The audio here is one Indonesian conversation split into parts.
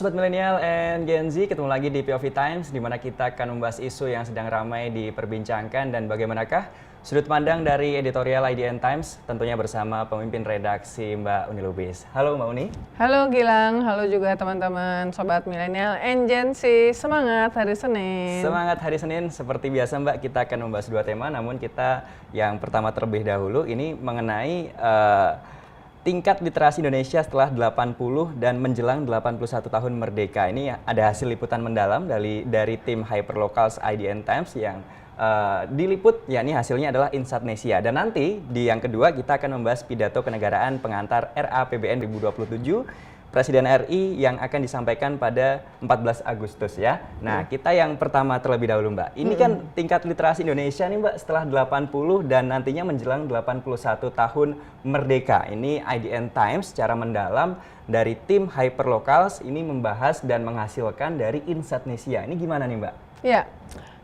Sobat Milenial and Gen Z, ketemu lagi di POV Times di mana kita akan membahas isu yang sedang ramai diperbincangkan dan bagaimanakah sudut pandang dari editorial IDN Times, tentunya bersama pemimpin redaksi Mbak Uni Lubis. Halo Mbak Uni. Halo Gilang, halo juga teman-teman Sobat Milenial and Gen Z. Semangat hari Senin. Semangat hari Senin, seperti biasa Mbak, kita akan membahas dua tema, namun kita yang pertama terlebih dahulu ini mengenai tingkat literasi Indonesia setelah 80 dan menjelang 81 tahun merdeka. Ini ada hasil liputan mendalam dari tim Hyperlocals IDN Times yang diliput, yakni hasilnya adalah Insatnesia. Dan nanti di yang kedua kita akan membahas pidato kenegaraan pengantar RAPBN 2027 Presiden RI yang akan disampaikan pada 14 Agustus ya. Nah, kita yang pertama terlebih dahulu Mbak. Ini kan tingkat literasi Indonesia nih Mbak setelah 80 dan nantinya menjelang 81 tahun merdeka. Ini IDN Times secara mendalam dari tim Hyperlocals ini membahas dan menghasilkan dari Insatnesia. Ini gimana nih Mbak? Ya.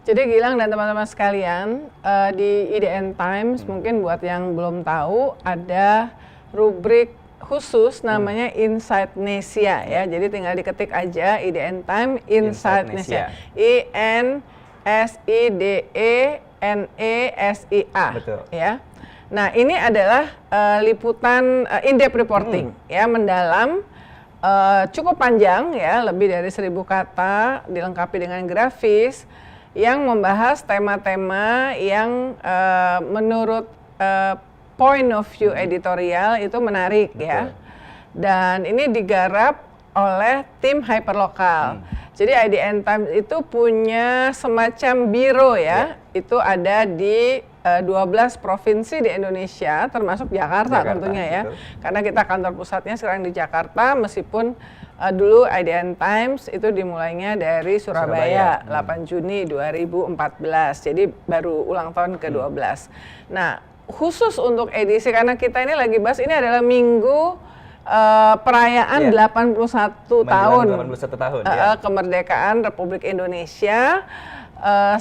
Jadi Gilang dan teman-teman sekalian, di IDN Times mungkin buat yang belum tahu ada rubrik khusus namanya Insatnesia ya. Jadi tinggal diketik aja IDN Times Insatnesia. INSIDENESIA. Betul. Ya. Nah, ini adalah liputan in-depth reporting ya, mendalam, cukup panjang ya, lebih dari 1000 kata, dilengkapi dengan grafis yang membahas tema-tema yang menurut point of view editorial itu menarik. Betul. Ya. Dan ini digarap oleh tim Hyperlokal. Jadi IDN Times itu punya semacam biro ya. Itu ada di 12 provinsi di Indonesia, termasuk Jakarta tentunya ya. Betul. Karena kita kantor pusatnya sekarang di Jakarta, meskipun dulu IDN Times itu dimulainya dari Surabaya. 8 Juni 2014. Jadi baru ulang tahun ke-12. Nah, khusus untuk edisi, karena kita ini lagi bahas, ini adalah minggu perayaan 81 tahun, 81 tahun kemerdekaan Republik Indonesia.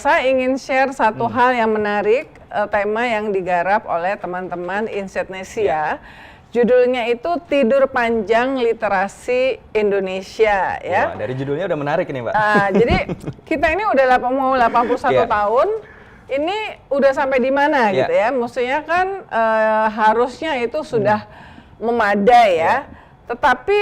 Saya ingin share satu hal yang menarik, tema yang digarap oleh teman-teman Insatnesia. Judulnya itu Tidur Panjang Literasi Indonesia ya. Wah, dari judulnya udah menarik ini Mbak. Jadi kita ini udah mau 81 tahun. Ini udah sampai di mana gitu ya? Maksudnya kan harusnya itu sudah memadai ya. Tetapi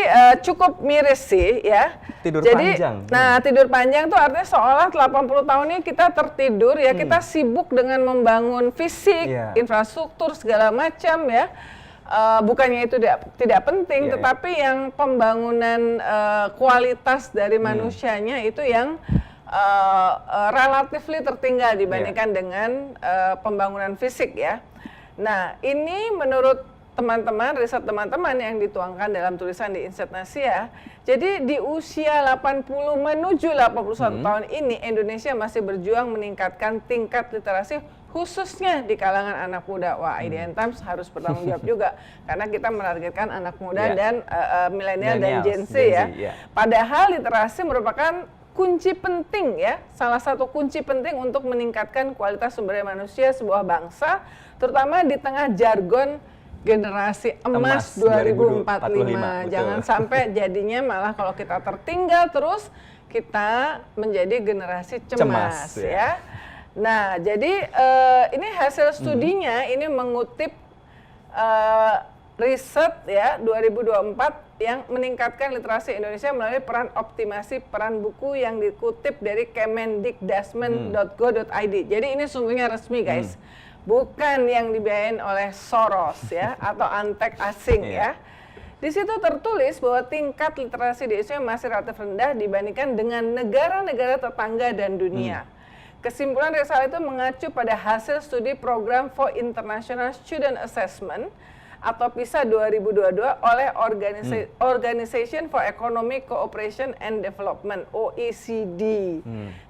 cukup miris sih ya. Tidur panjang. Nah, tidur panjang tuh artinya seolah 80 tahun ini kita tertidur ya, kita sibuk dengan membangun fisik, infrastruktur segala macam ya. Bukannya itu tidak penting, tetapi yang pembangunan kualitas dari manusianya itu yang relatively tertinggal dibandingkan dengan pembangunan fisik ya. Nah, ini menurut teman-teman, riset teman-teman yang dituangkan dalam tulisan di Insatnesia, jadi di usia 80 menuju 81 tahun ini Indonesia masih berjuang meningkatkan tingkat literasi khususnya di kalangan anak muda. Wah, IDN Times harus bertanggung jawab juga karena kita menargetkan anak muda dan milenial dan Gen Z ya. Padahal literasi merupakan kunci penting ya, salah satu kunci penting untuk meningkatkan kualitas sumber daya manusia sebuah bangsa, terutama di tengah jargon generasi emas 2045. Jangan sampai jadinya malah kalau kita tertinggal terus kita menjadi generasi cemas ya. Nah, jadi ini hasil studinya ini mengutip riset ya 2024 yang meningkatkan literasi Indonesia melalui peran optimasi peran buku yang dikutip dari kemendikdasmen.go.id. Jadi ini sungguhnya resmi guys. Bukan yang dibiayain oleh Soros ya atau antek asing ya. Di situ tertulis bahwa tingkat literasi di Indonesia masih relatif rendah dibandingkan dengan negara-negara tetangga dan dunia. Kesimpulan riset itu mengacu pada hasil studi Program for International Student Assessment atau PISA 2022 oleh Organization for Economic Cooperation and Development (OECD).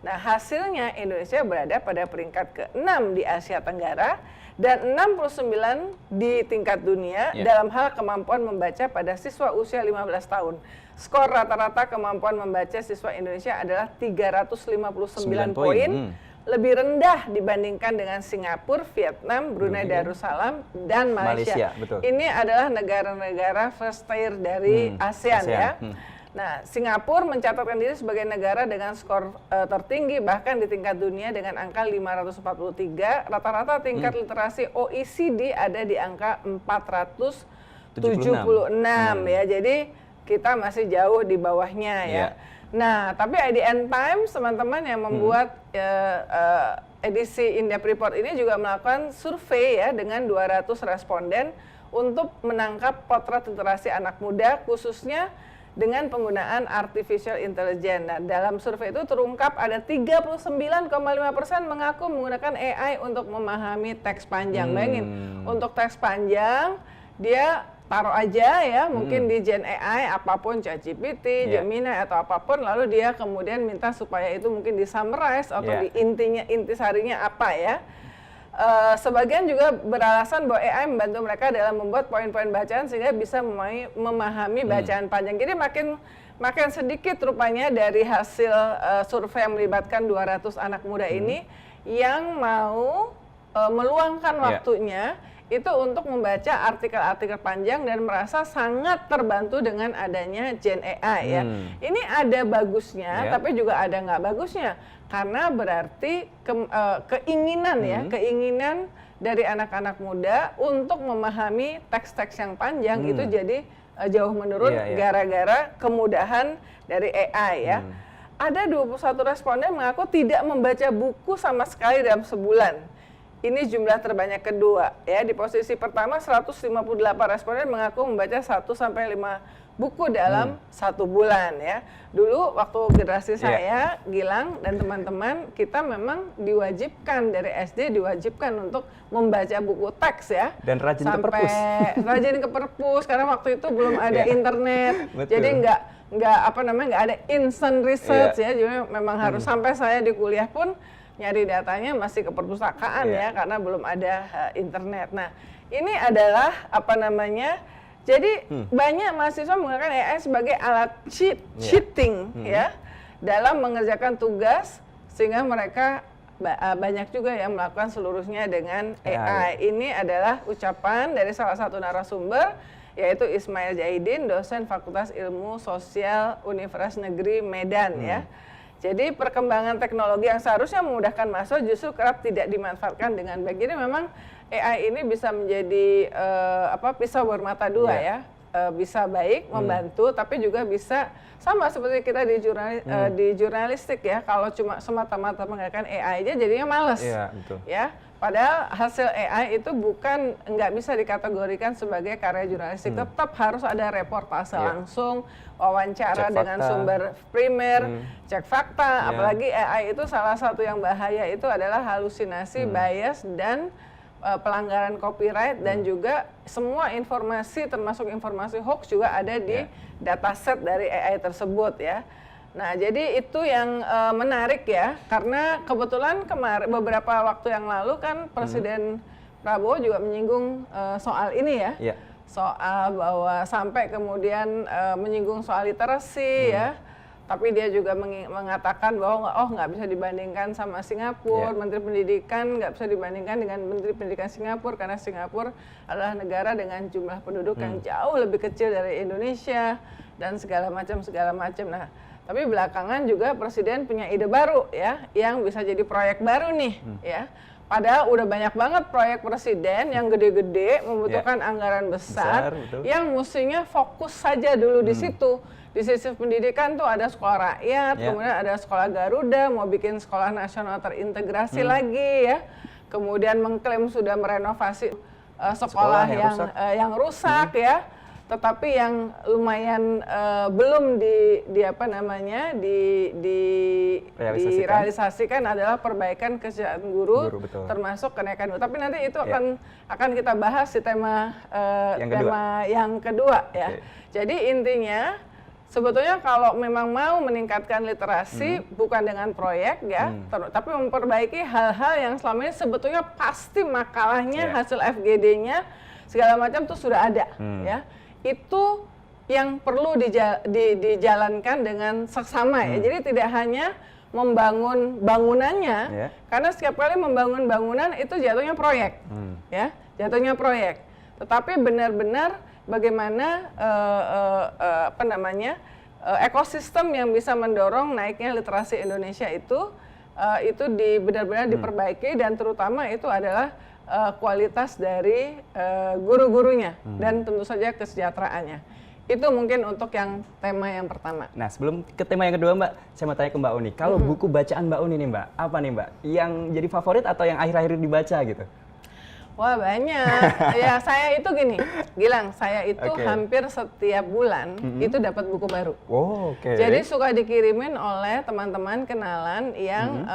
Nah, hasilnya Indonesia berada pada peringkat ke-6 di Asia Tenggara dan 69 di tingkat dunia dalam hal kemampuan membaca pada siswa usia 15 tahun. Skor rata-rata kemampuan membaca siswa Indonesia adalah 359 poin. Lebih rendah dibandingkan dengan Singapura, Vietnam, Brunei Darussalam, dan Malaysia. Betul. Ini adalah negara-negara first tier dari ASEAN ya. Nah, Singapura mencatatkan diri sebagai negara dengan skor tertinggi bahkan di tingkat dunia dengan angka 543. Rata-rata tingkat literasi OECD ada di angka 476 ya. Jadi kita masih jauh di bawahnya ya. Nah, tapi IDN Times teman-teman yang membuat edisi In-Depth Report ini juga melakukan survei ya dengan 200 responden untuk menangkap potret literasi anak muda khususnya dengan penggunaan artificial intelligence. Nah, dalam survei itu terungkap ada 39,5% mengaku menggunakan AI untuk memahami teks panjang. Bayangin, untuk teks panjang dia taruh aja ya, mungkin di Gen AI apapun, ChatGPT, Gemini atau apapun, lalu dia kemudian minta supaya itu mungkin di summarize atau di intisarinya apa ya. Sebagian juga beralasan bahwa AI membantu mereka dalam membuat poin-poin bacaan sehingga bisa memahami bacaan panjang. Jadi makin sedikit rupanya dari hasil survei yang melibatkan 200 anak muda ini yang mau meluangkan waktunya itu untuk membaca artikel-artikel panjang dan merasa sangat terbantu dengan adanya Gen AI ya. Ini ada bagusnya, tapi juga ada nggak bagusnya. Karena berarti keinginan ya, keinginan dari anak-anak muda untuk memahami teks-teks yang panjang itu jadi jauh menurun gara-gara kemudahan dari AI ya. Ada 21 responden mengaku tidak membaca buku sama sekali dalam sebulan. Ini jumlah terbanyak kedua ya. Di posisi pertama 158 responden mengaku membaca 1 sampai 5 buku dalam 1 bulan ya. Dulu waktu generasi saya, Gilang dan teman-teman, kita memang diwajibkan dari SD diwajibkan untuk membaca buku teks ya. Dan rajin ke perpus. Rajin ke perpus karena waktu itu belum ada internet. Jadi nggak ada instant research ya. Jadi memang harus sampai saya di kuliah pun nyari datanya masih ke perpustakaan ya karena belum ada internet. Nah, ini adalah jadi banyak mahasiswa menggunakan AI sebagai alat cheating ya dalam mengerjakan tugas sehingga mereka banyak juga yang melakukan seluruhnya dengan AI. Ini adalah ucapan dari salah satu narasumber yaitu Ismail Jaidin, dosen Fakultas Ilmu Sosial Universitas Negeri Medan ya. Jadi perkembangan teknologi yang seharusnya memudahkan mahasiswa justru kerap tidak dimanfaatkan dengan baik. Jadi memang AI ini bisa menjadi pisau bermata dua ya. Bisa baik, membantu, tapi juga bisa sama seperti kita di jurnalistik ya. Kalau cuma semata-mata menggunakan AI aja jadinya males. Ya. Padahal hasil AI itu nggak bisa dikategorikan sebagai karya jurnalistik. Tetap harus ada reportase langsung, wawancara dengan sumber primer, cek fakta. Apalagi AI itu salah satu yang bahaya itu adalah halusinasi, bias, dan pelanggaran copyright dan juga semua informasi termasuk informasi hoax juga ada di dataset dari AI tersebut ya. Nah, jadi itu yang menarik ya, karena kebetulan beberapa waktu yang lalu kan Presiden Prabowo juga menyinggung soal ini ya, soal bahwa sampai kemudian menyinggung soal literasi ya, tapi dia juga mengatakan bahwa nggak bisa dibandingkan sama Singapura, Menteri Pendidikan nggak bisa dibandingkan dengan Menteri Pendidikan Singapura karena Singapura adalah negara dengan jumlah penduduk yang jauh lebih kecil dari Indonesia dan segala macam. Nah, tapi belakangan juga Presiden punya ide baru ya, yang bisa jadi proyek baru nih ya. Padahal udah banyak banget proyek Presiden yang gede-gede, membutuhkan anggaran besar yang mestinya fokus saja dulu di situ. Di sisi pendidikan tuh ada sekolah rakyat, kemudian ada sekolah Garuda, mau bikin sekolah nasional terintegrasi lagi ya. Kemudian mengklaim sudah merenovasi sekolah yang rusak ya. Tetapi yang lumayan belum direalisasikan adalah perbaikan kesejahteraan guru termasuk kenaikan guru. Tapi nanti itu akan kita bahas di tema yang kedua ya. Jadi intinya sebetulnya kalau memang mau meningkatkan literasi bukan dengan proyek ya, tapi memperbaiki hal-hal yang selama ini sebetulnya pasti makalahnya hasil FGD-nya segala macam tuh sudah ada ya. Itu yang perlu dijalankan dengan seksama ya. Jadi tidak hanya membangun bangunannya, karena setiap kali membangun bangunan itu jatuhnya proyek, ya, jatuhnya proyek. Tetapi benar-benar bagaimana ekosistem yang bisa mendorong naiknya literasi Indonesia itu benar-benar diperbaiki, dan terutama itu adalah kualitas dari guru-gurunya dan tentu saja kesejahteraannya. Itu mungkin untuk yang tema yang pertama. Nah, sebelum ke tema yang kedua, Mbak, saya mau tanya ke Mbak Uni. Kalau buku bacaan Mbak Uni nih, Mbak, apa nih, Mbak? Yang jadi favorit atau yang akhir-akhir ini dibaca gitu? Wah, banyak. Ya, saya itu gini, Gilang, saya itu hampir setiap bulan itu dapat buku baru. Oh, oke. Jadi suka dikirimin oleh teman-teman kenalan yang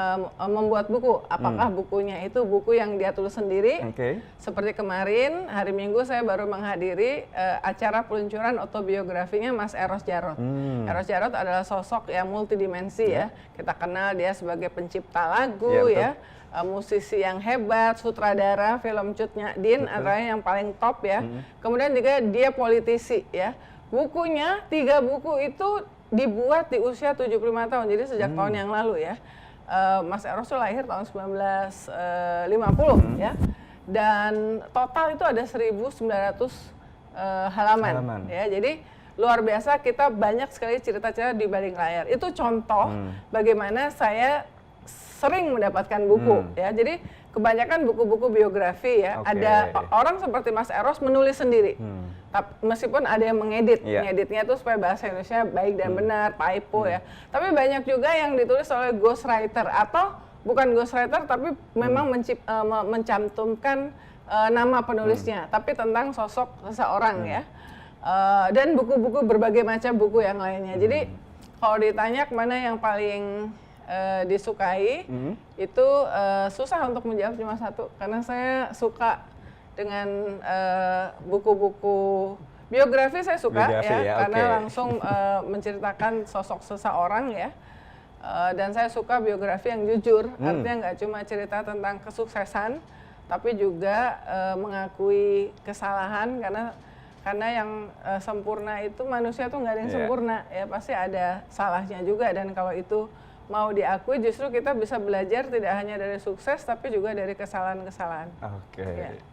membuat buku. Apakah bukunya itu buku yang dia tulis sendiri? Seperti kemarin, hari Minggu saya baru menghadiri acara peluncuran autobiografinya Mas Eros Djarot. Eros Djarot adalah sosok yang multidimensi ya. Kita kenal dia sebagai pencipta lagu ya. Musisi yang hebat, sutradara film Cut Nyak Dien adalah yang paling top ya. Kemudian juga dia politisi ya. Bukunya 3 buku itu dibuat di usia 75 tahun, jadi sejak tahun yang lalu ya. Mas Eros itu lahir tahun 1950 ya. Dan total itu ada 1.900 halaman ya. Jadi luar biasa, kita banyak sekali cerita-cerita di balik layar. Itu contoh bagaimana saya sering mendapatkan buku ya. Jadi kebanyakan buku-buku biografi ya. Ada orang seperti Mas Eros menulis sendiri. Meskipun ada yang mengedit, ngeditnya itu supaya bahasa Indonesia baik dan benar, typo ya. Tapi banyak juga yang ditulis oleh ghostwriter, atau bukan ghostwriter tapi memang mencantumkan nama penulisnya, tapi tentang sosok seseorang ya. Dan buku-buku, berbagai macam buku yang lainnya. Jadi kalau ditanya mana yang paling disukai, itu susah untuk menjawab cuma satu, karena saya suka dengan buku-buku biografi. Saya suka karena langsung menceritakan sosok seseorang ya, dan saya suka biografi yang jujur, artinya nggak cuma cerita tentang kesuksesan, tapi juga mengakui kesalahan, karena yang sempurna itu, manusia tuh nggak ada yang sempurna ya, pasti ada salahnya juga, dan kalau itu mau diakui, justru kita bisa belajar tidak hanya dari sukses tapi juga dari kesalahan-kesalahan.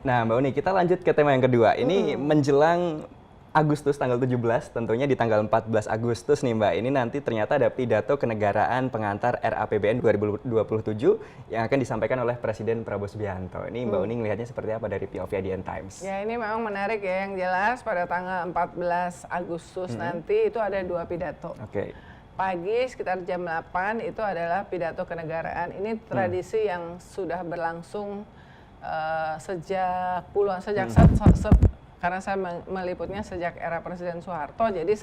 Nah, Mbak Uni, kita lanjut ke tema yang kedua. Ini menjelang Agustus tanggal 17, tentunya di tanggal 14 Agustus nih, Mbak. Ini nanti ternyata ada pidato kenegaraan pengantar RAPBN 2027 yang akan disampaikan oleh Presiden Prabowo Subianto. Ini Mbak Uni melihatnya seperti apa dari POV ADN Times? Ya, ini memang menarik ya. Yang jelas pada tanggal 14 Agustus nanti itu ada 2 pidato. Pagi sekitar jam 8 itu adalah pidato kenegaraan. Ini tradisi yang sudah berlangsung sejak puluhan, karena saya meliputnya sejak era Presiden Soeharto, jadi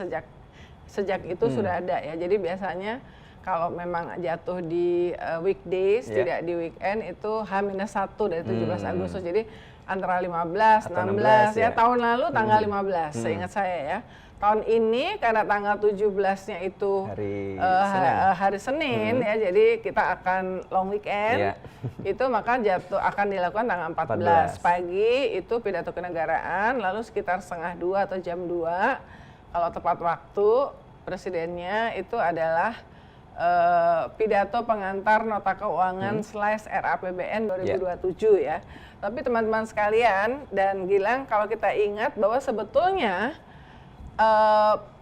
sejak itu sudah ada ya. Jadi biasanya kalau memang jatuh di weekdays, tidak di weekend, itu H-1 dari 17 Agustus. Jadi antara 15, 16 ya. Tahun lalu tanggal 15, seingat saya ya. Tahun ini karena tanggal 17-nya itu hari Senin ya, jadi kita akan long weekend. Itu maka akan dilakukan tanggal 14 pagi itu pidato kenegaraan, lalu sekitar 1:30 atau jam 2 kalau tepat waktu, presidennya itu adalah pidato pengantar nota keuangan / RAPBN 2027 ya. Tapi teman-teman sekalian dan Gilang, kalau kita ingat bahwa sebetulnya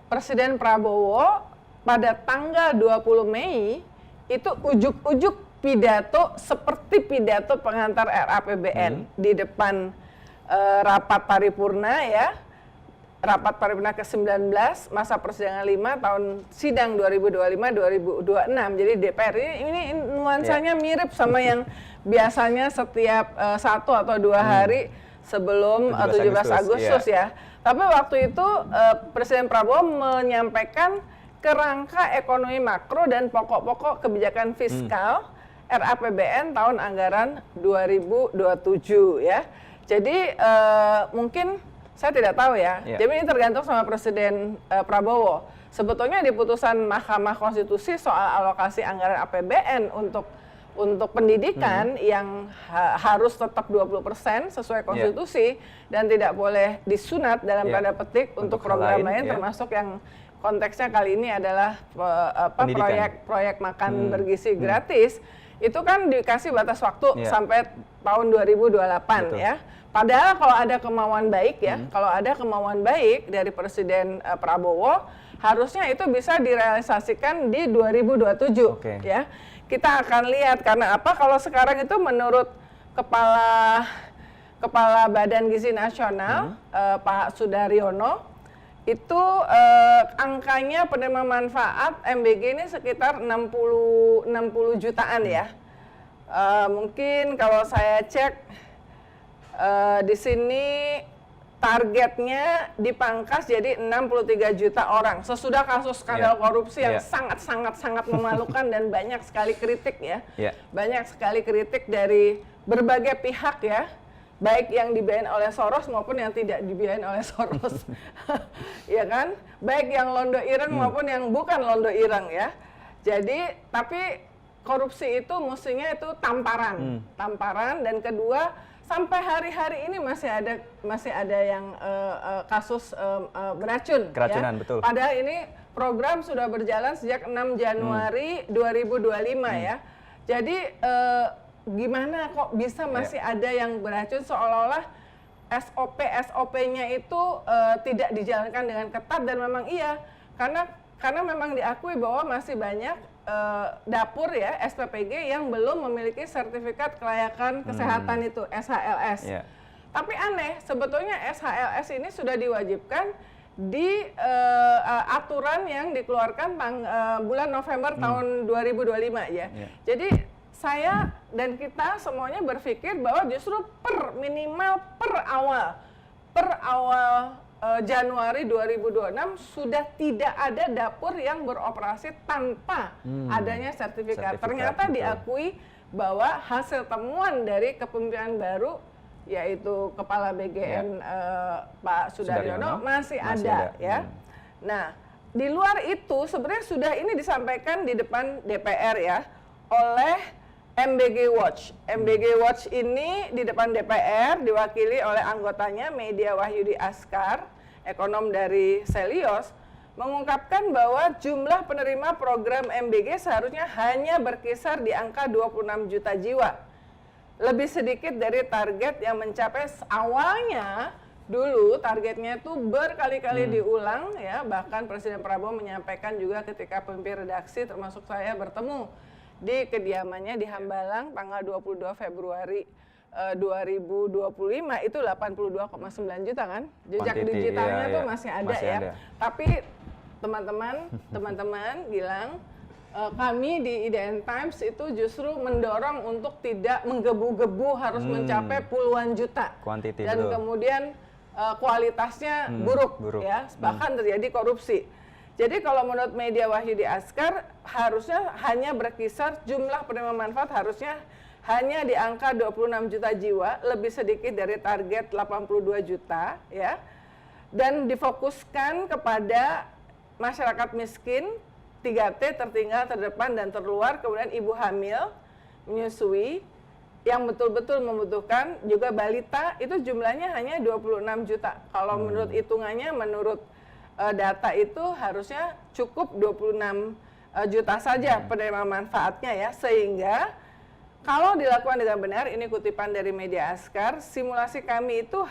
Presiden Prabowo pada tanggal 20 Mei itu ujuk-ujuk pidato seperti pidato pengantar RAPBN di depan rapat paripurna ya, rapat paripurna ke-19 masa persidangan 5 tahun sidang 2025-2026. Jadi DPR ini nuansanya mirip sama yang biasanya setiap 1 atau 2 hari sebelum 17 Agustus ya. Tapi waktu itu Presiden Prabowo menyampaikan kerangka ekonomi makro dan pokok-pokok kebijakan fiskal RAPBN tahun anggaran 2027 ya. Jadi mungkin saya tidak tahu ya. Jadi ini tergantung sama Presiden Prabowo. Sebetulnya di putusan Mahkamah Konstitusi soal alokasi anggaran APBN untuk pendidikan yang harus tetap 20% sesuai konstitusi dan tidak boleh disunat dalam tanda petik untuk program lain termasuk yang konteksnya kali ini adalah proyek makan bergizi gratis, itu kan dikasih batas waktu sampai tahun 2028 ya. Padahal kalau ada kemauan baik ya, kalau ada kemauan baik dari Presiden Prabowo, harusnya itu bisa direalisasikan di 2027 ya. Kita akan lihat karena apa? Kalau sekarang itu menurut Kepala Badan Gizi Nasional Pak Sudaryono itu angkanya penerima manfaat MBG ini sekitar 60 jutaan ya. Mungkin kalau saya cek di sini targetnya dipangkas jadi 63 juta orang sesudah kasus skandal korupsi yang sangat memalukan dan banyak sekali kritik ya. Banyak sekali kritik dari berbagai pihak ya, baik yang dibiayain oleh Soros maupun yang tidak dibiayain oleh Soros. Ya kan? Baik yang londo ireng maupun yang bukan londo ireng ya. Jadi tapi korupsi itu mestinya itu tamparan. Tamparan, dan kedua sampai hari-hari ini masih ada yang kasus beracun. Keracunan, ya. betul. Padahal ini program sudah berjalan sejak 6 Januari 2025 ya. Jadi gimana kok bisa masih ada yang beracun, seolah-olah SOP-nya itu tidak dijalankan dengan ketat, dan memang iya karena memang diakui bahwa masih banyak dapur ya SPPG yang belum memiliki sertifikat kelayakan kesehatan itu SHLS. Tapi aneh, sebetulnya SHLS ini sudah diwajibkan di aturan yang dikeluarkan bulan November tahun 2025 ya. Jadi saya dan kita semuanya berpikir bahwa justru minimal per awal Januari 2026 sudah tidak ada dapur yang beroperasi tanpa adanya sertifikat. Ternyata betul. Diakui bahwa hasil temuan dari kepemimpinan baru yaitu Kepala BGN Pak Sudaryono masih ada ya. Nah, di luar itu sebenarnya sudah ini disampaikan di depan DPR ya oleh MBG Watch. MBG Watch ini di depan DPR diwakili oleh anggotanya Media Wahyudi Askar, ekonom dari Selios, mengungkapkan bahwa jumlah penerima program MBG seharusnya hanya berkisar di angka 26 juta jiwa. Lebih sedikit dari target yang mencapai awalnya. Dulu targetnya itu berkali-kali diulang ya, bahkan Presiden Prabowo menyampaikan juga ketika pemimpin redaksi termasuk saya bertemu di kediamannya di Hambalang tanggal 22 Februari 2025 itu 82,9 juta kan. Jejak digitalnya tuh masih ada ya. Tapi teman-teman Gilang, kami di IDN Times itu justru mendorong untuk tidak menggebu-gebu harus mencapai puluhan juta. Kuantiti, dan kemudian kualitasnya buruk ya, bahkan terjadi korupsi. Jadi kalau menurut Media Wahyudi Askar harusnya hanya berkisar jumlah penerima manfaat harusnya hanya di angka 26 juta jiwa, lebih sedikit dari target 82 juta ya. Dan difokuskan kepada masyarakat miskin, 3T, tertinggal, terdepan, dan terluar, kemudian ibu hamil, menyusui, yang betul-betul membutuhkan, juga balita, itu jumlahnya hanya 26 juta. Kalau menurut hitungannya, menurut data itu harusnya cukup 26 juta saja penerima manfaatnya ya, sehingga kalau dilakukan dengan benar, ini kutipan dari Media Askar, simulasi kami itu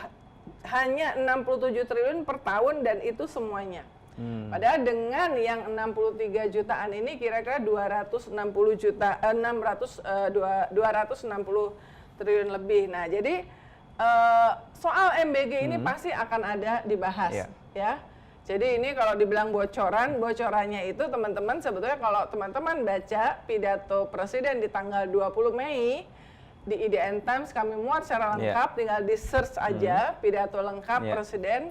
hanya 67 triliun per tahun dan itu semuanya. Padahal dengan yang 63 jutaan ini kira-kira 260 triliun lebih. Nah, jadi soal MBG ini pasti akan ada dibahas ya. Jadi ini kalau dibilang bocorannya itu teman-teman sebetulnya kalau teman-teman baca pidato Presiden di tanggal 20 Mei di IDN Times kami muat secara lengkap, tinggal di search aja pidato lengkap Presiden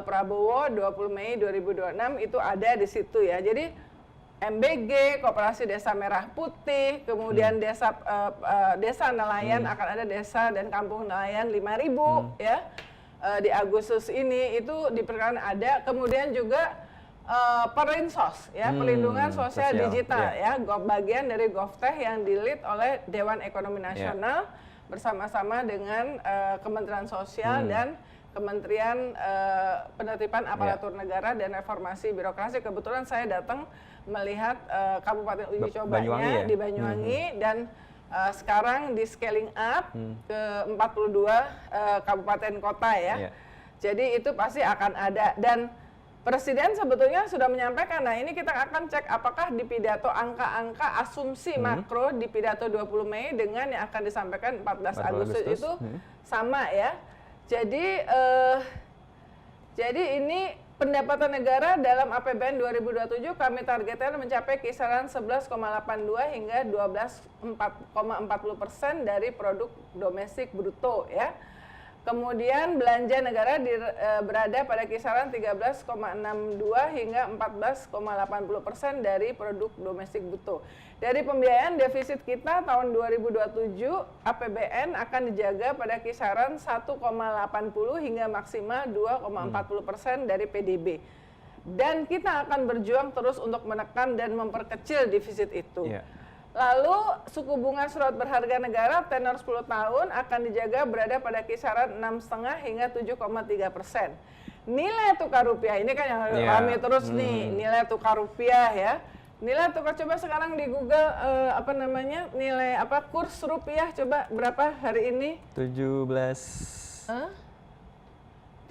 Prabowo 20 Mei 2026 itu ada di situ ya. Jadi MBG, Koperasi Desa Merah Putih, kemudian desa nelayan akan ada desa dan kampung nelayan 5.000 ya. Di Agustus ini itu diperkirakan ada, kemudian juga Perlinsos ya, perlindungan sosial digital ya, bagian dari GovTech yang di-lead oleh Dewan Ekonomi Nasional bersama-sama dengan Kementerian Sosial dan Kementerian Penertiban Aparatur Negara dan Reformasi Birokrasi. Kebetulan saya datang melihat Kabupaten Uji Cobanya di Banyuwangi dan sekarang di scaling up ke 42 kabupaten kota ya. Iya. Jadi itu pasti akan ada, dan Presiden sebetulnya sudah menyampaikan. Nah, ini kita akan cek apakah di pidato angka-angka asumsi makro di pidato 20 Mei dengan yang akan disampaikan 14 Agustus itu sama ya. Jadi ini pendapatan negara dalam APBN 2027 kami targetkan mencapai kisaran 11,82 hingga 12,40% dari produk domestik bruto ya. Kemudian belanja negara berada pada kisaran 13,62 hingga 14,80% dari produk domestik bruto. Dari pembiayaan defisit kita tahun 2027 APBN akan dijaga pada kisaran 1,80 hingga maksimal 2,40% dari PDB. Dan kita akan berjuang terus untuk menekan dan memperkecil defisit itu. Yeah. Lalu suku bunga surat berharga negara tenor 10 tahun akan dijaga berada pada kisaran 6,5 hingga 7,3%. Nilai tukar rupiah ini kan yang rame terus nih, nilai tukar rupiah ya. Nilai tukar, coba sekarang di Google nilai kurs rupiah coba berapa hari ini? 17.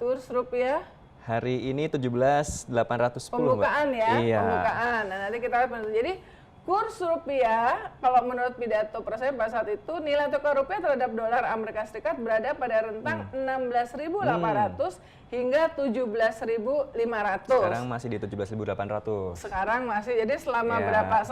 Kurs rupiah Hari ini 17.810 pembukaan Mbak. Ya, Iya. pembukaan. Nah, nanti kita lihat. Jadi kurs rupiah, kalau menurut pidato Presiden pada saat itu, nilai tukar rupiah terhadap dolar Amerika Serikat berada pada rentang 16.800 hingga 17.500. Sekarang masih di 17.800. Sekarang masih, jadi selama Ya. berapa?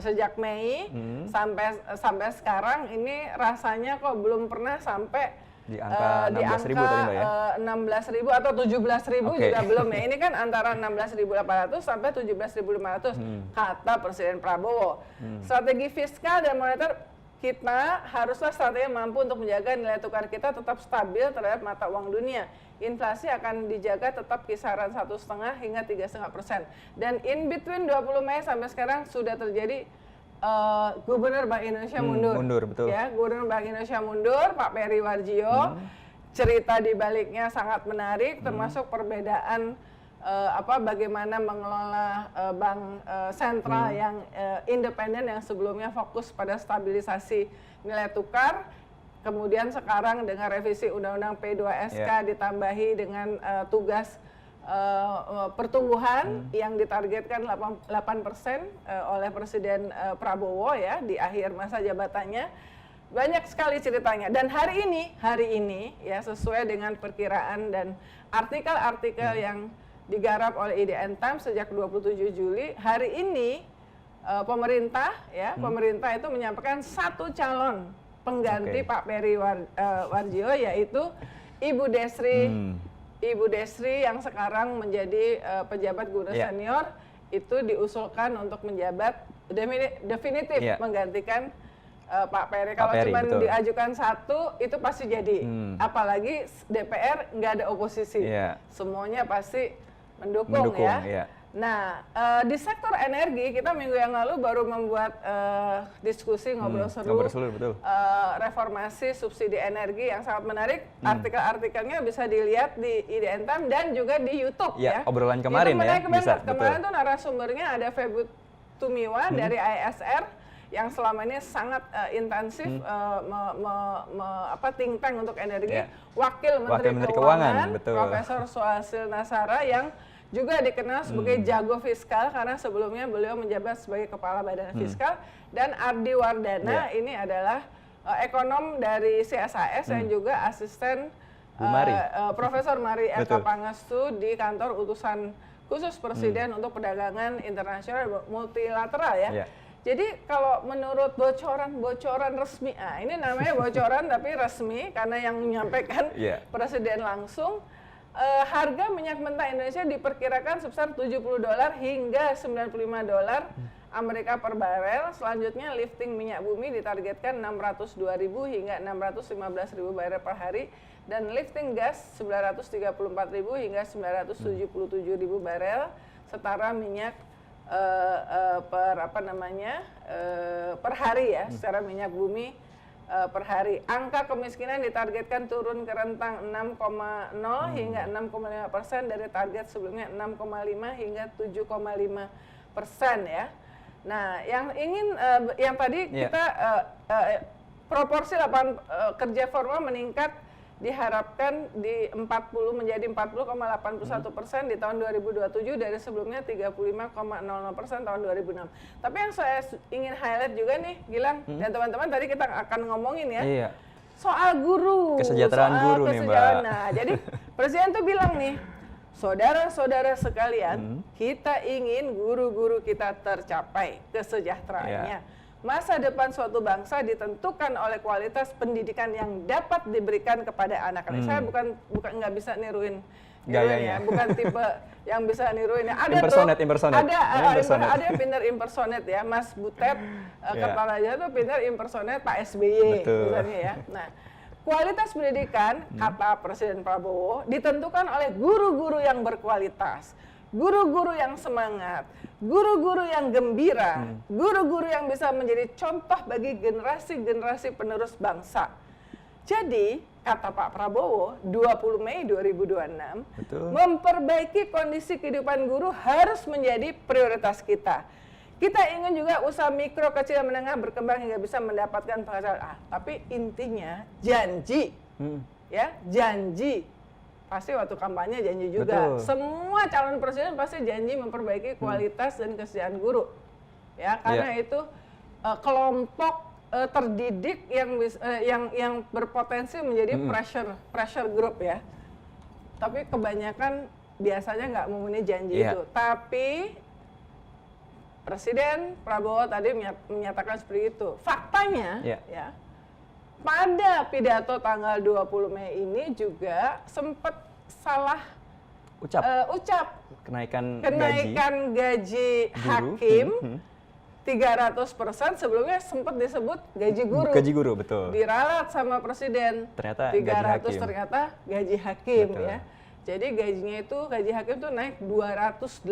Sejak Mei sampai sekarang ini rasanya kok belum pernah sampai Di angka 16.000 tadi Mbak ya? 16.000 atau 17.000 Oke. juga belum ya. Ini kan antara 16.800 sampai 17.500 kata Presiden Prabowo. Strategi fiskal dan moneter kita haruslah strategi mampu untuk menjaga nilai tukar kita tetap stabil terhadap mata uang dunia. Inflasi akan dijaga tetap kisaran 1,5 hingga 3,5%. Dan in between 20 Mei sampai sekarang sudah terjadi Gubernur Bank Indonesia mundur. Mundur, betul. Ya, Gubernur Bank Indonesia mundur, Pak Peri Warjio. Cerita di baliknya sangat menarik, termasuk perbedaan bagaimana mengelola bank sentral yang independen yang sebelumnya fokus pada stabilisasi nilai tukar. Kemudian sekarang dengan revisi Undang-Undang P2SK ditambahi dengan tugas pertumbuhan yang ditargetkan 8% oleh Presiden Prabowo ya di akhir masa jabatannya. Banyak sekali ceritanya, dan hari ini ya sesuai dengan perkiraan dan artikel-artikel yang digarap oleh IDN Times sejak 27 Juli, hari ini pemerintah itu menyampaikan satu calon pengganti Pak Peri Warjio, yaitu Ibu Desri yang sekarang menjadi pejabat gubernur senior, itu diusulkan untuk menjabat definitif menggantikan Pak Peri. Kalau cuma diajukan satu, itu pasti jadi. Apalagi DPR nggak ada oposisi, semuanya pasti mendukung ya. Iya. Nah, di sektor energi kita minggu yang lalu baru membuat diskusi ngobrol seru, betul. Reformasi subsidi energi yang sangat menarik. Artikel-artikelnya bisa dilihat di IDN Times dan juga di YouTube ya. Obrolan kemarin ya. Kemarin tuh narasumbernya ada Febu Tumiwa dari ISR yang selama ini sangat intensif think tank untuk energi. Wakil Menteri Keuangan Profesor Suhasil Nasara yang juga dikenal sebagai jago fiskal karena sebelumnya beliau menjabat sebagai Kepala Badan Fiskal, dan Ardi Wardana ini adalah ekonom dari CSIS yang juga asisten Profesor Mari Eka Pangestu di kantor utusan khusus Presiden untuk perdagangan internasional multilateral ya. Jadi kalau menurut bocoran resmi, ini namanya bocoran tapi resmi karena yang menyampaikan Presiden langsung. Harga minyak mentah Indonesia diperkirakan sebesar $70 hingga $95 Amerika per barel. Selanjutnya lifting minyak bumi ditargetkan 602.000 hingga 615.000 barel per hari, dan lifting gas 934.000 hingga 977.000 barel setara minyak per hari ya, secara minyak bumi per hari. Angka kemiskinan ditargetkan turun ke rentang 6,0 hingga 6,5% dari target sebelumnya 6,5 hingga 7,5% ya. Nah, yang tadi Iya. kita proporsi lapangan kerja formal meningkat diharapkan di 40 menjadi 40,81% di tahun 2027 dari sebelumnya 35,00% tahun 2006. Tapi yang saya ingin highlight juga nih, Gilang dan teman-teman, tadi kita akan ngomongin ya. Iya. Soal guru, Kesejahteraan guru nih, Mbak. Nah, jadi Presiden tuh bilang nih, saudara-saudara sekalian, kita ingin guru-guru kita tercapai kesejahteraannya. Masa depan suatu bangsa ditentukan oleh kualitas pendidikan yang dapat diberikan kepada anak-anak. Saya bukan nggak bisa niruin ya, bukan tipe yang bisa niruin ya. Ada impersonate. Ada yang pintar impersonate ya, Mas Butet kepala aja tuh pintar impersonate Pak SBY misalnya ya. Nah, kualitas pendidikan kata Presiden Prabowo ditentukan oleh guru-guru yang berkualitas, guru-guru yang semangat, guru-guru yang gembira, guru-guru yang bisa menjadi contoh bagi generasi-generasi penerus bangsa. Jadi, kata Pak Prabowo, 20 Mei 2026, memperbaiki kondisi kehidupan guru harus menjadi prioritas kita. Kita ingin juga usaha mikro, kecil, dan menengah berkembang hingga bisa mendapatkan penghasilan. Tapi intinya janji, ya janji. Pasti waktu kampanye janji juga. Semua calon presiden pasti janji memperbaiki kualitas dan kesejahteraan guru, ya karena itu kelompok terdidik yang berpotensi menjadi pressure group ya. Tapi kebanyakan biasanya nggak memenuhi janji itu. Tapi Presiden Prabowo tadi menyatakan seperti itu. Faktanya, ya, pada pidato tanggal 20 Mei ini juga sempat salah ucap. Kenaikan gaji hakim 300%, sebelumnya sempat disebut gaji guru. Gaji guru, betul. Diralat sama Presiden. Ternyata 300 ternyata gaji hakim, ya. Jadi gaji hakim itu naik 280%.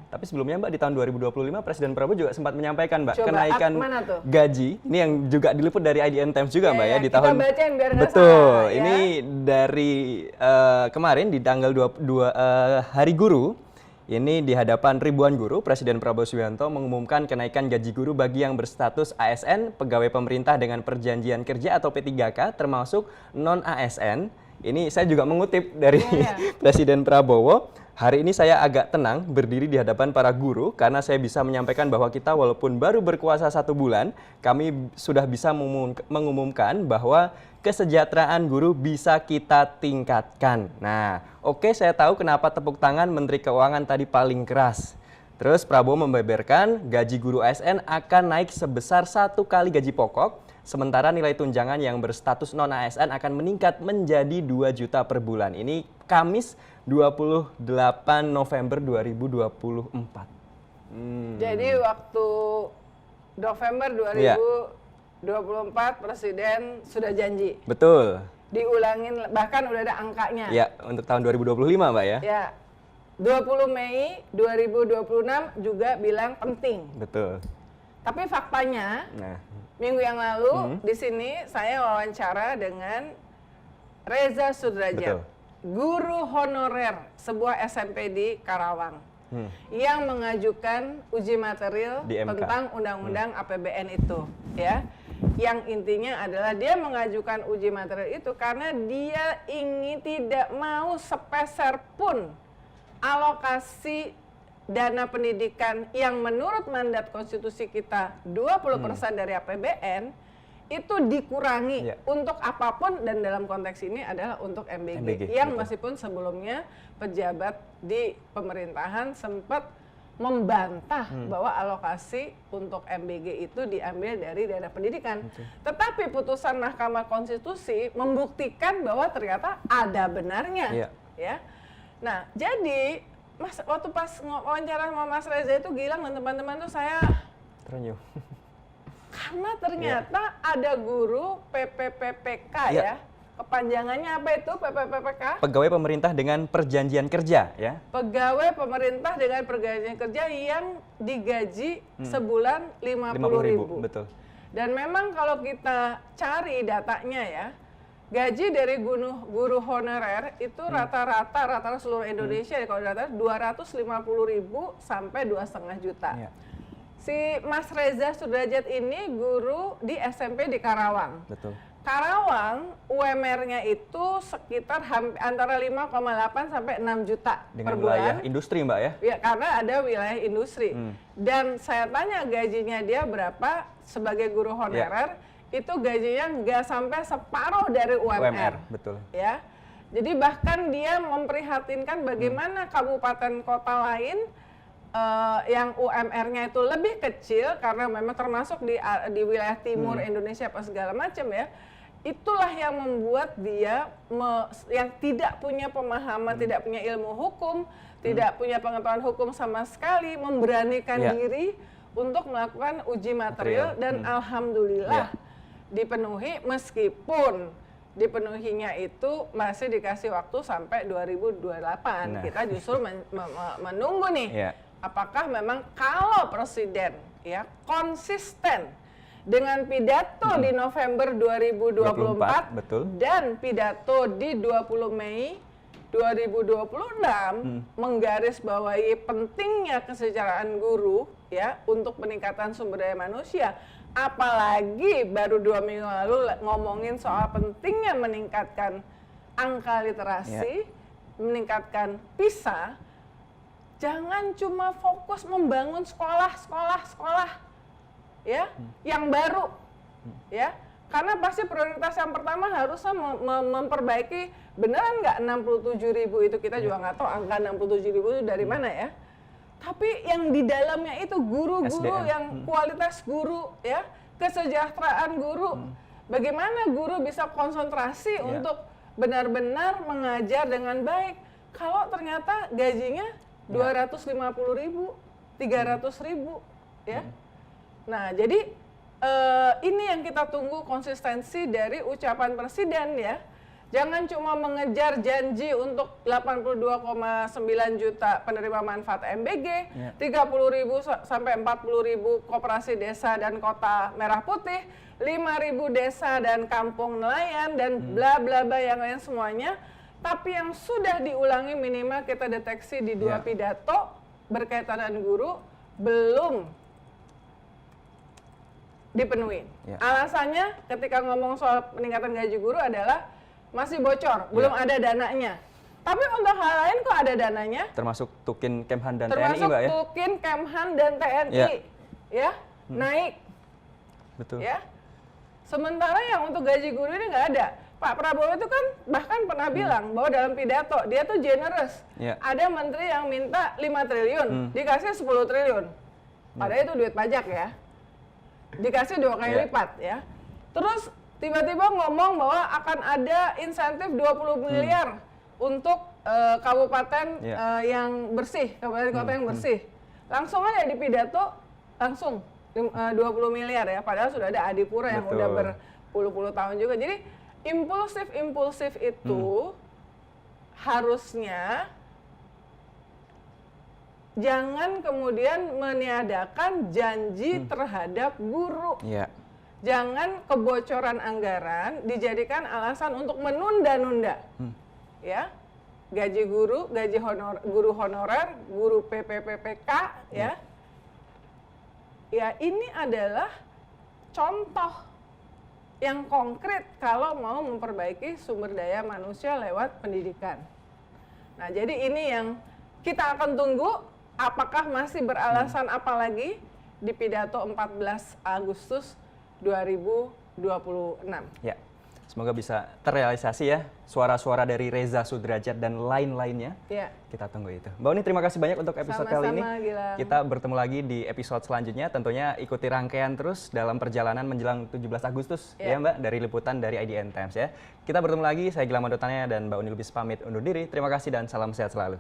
Tapi sebelumnya Mbak, di tahun 2025 Presiden Prabowo juga sempat menyampaikan Mbak, kenaikan gaji, ini yang juga diliput dari IDN Times juga Mbak ya, di tahun. Kita bacain biar nggak salah. Ya. Ini dari kemarin di tanggal 22 Hari Guru, ini di hadapan ribuan guru, Presiden Prabowo Subianto mengumumkan kenaikan gaji guru bagi yang berstatus ASN, pegawai pemerintah dengan perjanjian kerja atau P3K, termasuk non-ASN. Ini saya juga mengutip dari Presiden Prabowo. Hari ini saya agak tenang berdiri di hadapan para guru karena saya bisa menyampaikan bahwa kita walaupun baru berkuasa 1 bulan, kami sudah bisa mengumumkan bahwa kesejahteraan guru bisa kita tingkatkan. Nah, oke, saya tahu kenapa tepuk tangan Menteri Keuangan tadi paling keras. Terus Prabowo membeberkan gaji guru ASN akan naik sebesar 1 kali gaji pokok. Sementara nilai tunjangan yang berstatus non-ASN akan meningkat menjadi 2 juta per bulan. Ini Kamis 28 November 2024. Jadi waktu November 2024 Presiden sudah janji. Betul. Diulangin, bahkan udah ada angkanya. Ya, untuk tahun 2025 Mbak ya. Ya, 20 Mei 2026 juga bilang penting. Betul. Tapi faktanya, minggu yang lalu di sini saya wawancara dengan Reza Sudrajat, guru honorer sebuah SMP di Karawang, yang mengajukan uji material tentang undang-undang APBN itu, ya. Yang intinya adalah dia mengajukan uji material itu karena dia ingin tidak mau sepeser pun alokasi dana pendidikan yang menurut mandat konstitusi kita 20% dari APBN itu dikurangi untuk apapun, dan dalam konteks ini adalah untuk MBG yang meskipun sebelumnya pejabat di pemerintahan sempat membantah bahwa alokasi untuk MBG itu diambil dari dana pendidikan. Tetapi putusan Mahkamah Konstitusi membuktikan bahwa ternyata ada benarnya. Ya. Nah, jadi waktu pas wawancara sama Mas Reza itu, Gilang dan teman-teman tuh saya terenyuh. Karena ternyata ada guru PPPPK ya. Kepanjangannya apa itu PPPPK? Pegawai pemerintah dengan perjanjian kerja ya. Pegawai pemerintah dengan perjanjian kerja yang digaji sebulan 50.000. Betul. Dan memang kalau kita cari datanya ya, gaji dari guru honorer itu rata-rata seluruh Indonesia kalau data 250.000 sampai 2,5 juta. si Mas Reza Sudrajat ini guru di SMP di Karawang. Betul. Karawang UMR-nya itu sekitar antara 5,8 sampai 6 juta Dengan per wilayah bulan. industri Mbak ya? Ya, karena ada wilayah industri. Dan saya tanya gajinya dia berapa sebagai guru honorer, itu gajinya nggak sampai separuh dari UMR. Betul. Ya, jadi bahkan dia memprihatinkan bagaimana kabupaten kota lain yang UMR-nya itu lebih kecil karena memang termasuk di wilayah timur Indonesia apa segala macam ya. Itulah yang membuat dia yang tidak punya pemahaman, tidak punya ilmu hukum, tidak punya pengetahuan hukum sama sekali, memberanikan diri untuk melakukan uji material dan alhamdulillah dipenuhi, meskipun dipenuhinya itu masih dikasih waktu sampai 2028. Kita justru menunggu nih apakah memang kalau presiden ya konsisten dengan pidato di November 2024 betul. dan pidato di 20 Mei 2026 menggarisbawahi pentingnya kesejahteraan guru ya untuk peningkatan sumber daya manusia. Apalagi baru 2 minggu lalu ngomongin soal pentingnya meningkatkan angka literasi, meningkatkan PISA. Jangan cuma fokus membangun sekolah ya, yang baru, ya, karena pasti prioritas yang pertama harusnya memperbaiki, beneran nggak 67.000 itu kita juga nggak tahu angka 67.000 itu dari mana ya, tapi yang di dalamnya itu guru-guru yang kualitas guru, ya, kesejahteraan guru, bagaimana guru bisa konsentrasi untuk benar-benar mengajar dengan baik, kalau ternyata gajinya 250.000, 300.000, ya. Nah, jadi ini yang kita tunggu konsistensi dari ucapan presiden ya. Jangan cuma mengejar janji untuk 82,9 juta penerima manfaat MBG, 30.000 sampai 40.000 koperasi desa dan kota merah putih, 5.000 desa dan kampung nelayan dan bla bla bla yang lain semuanya. Tapi yang sudah diulangi minimal kita deteksi di 2 pidato berkaitan dengan guru belum dipenuhi. Alasannya ketika ngomong soal peningkatan gaji guru adalah masih bocor, belum ada dananya. Tapi untuk hal lain kok ada dananya? Termasuk Tukin, Kemhan, dan TNI, termasuk Mbak ya? Tukin, Kemhan, dan TNI, ya, naik. Betul. Ya. Sementara yang untuk gaji guru ini nggak ada. Pak Prabowo itu kan bahkan pernah bilang bahwa dalam pidato dia tuh generous. Ada menteri yang minta 5 triliun, dikasih 10 triliun. Padahal itu duit pajak ya. Dikasih 2 kali lipat ya. Terus tiba-tiba ngomong bahwa akan ada insentif 20 miliar untuk kabupaten yang bersih, kabupaten kota yang bersih. Langsung aja di pidato langsung 20 miliar ya. Padahal sudah ada Adipura yang udah berpuluh-puluh tahun juga. Jadi impulsif itu harusnya jangan kemudian meniadakan janji terhadap guru. Jangan kebocoran anggaran dijadikan alasan untuk menunda-nunda. Ya. Gaji guru, guru honorer, guru PPPPK ya. Ya, ini adalah contoh yang konkret kalau mau memperbaiki sumber daya manusia lewat pendidikan. Nah, jadi ini yang kita akan tunggu. Apakah masih beralasan apalagi di pidato 14 Agustus 2026? Ya, semoga bisa terrealisasi ya suara-suara dari Reza Sudrajat dan lain-lainnya. Kita tunggu itu. Mbak Uni, terima kasih banyak untuk episode kali ini. Gilang. Kita bertemu lagi di episode selanjutnya. Tentunya ikuti rangkaian terus dalam perjalanan menjelang 17 Agustus ya Mbak, dari liputan dari IDN Times ya. Kita bertemu lagi, saya Gilang Mandotanya dan Mbak Uni Lubis pamit undur diri. Terima kasih dan salam sehat selalu.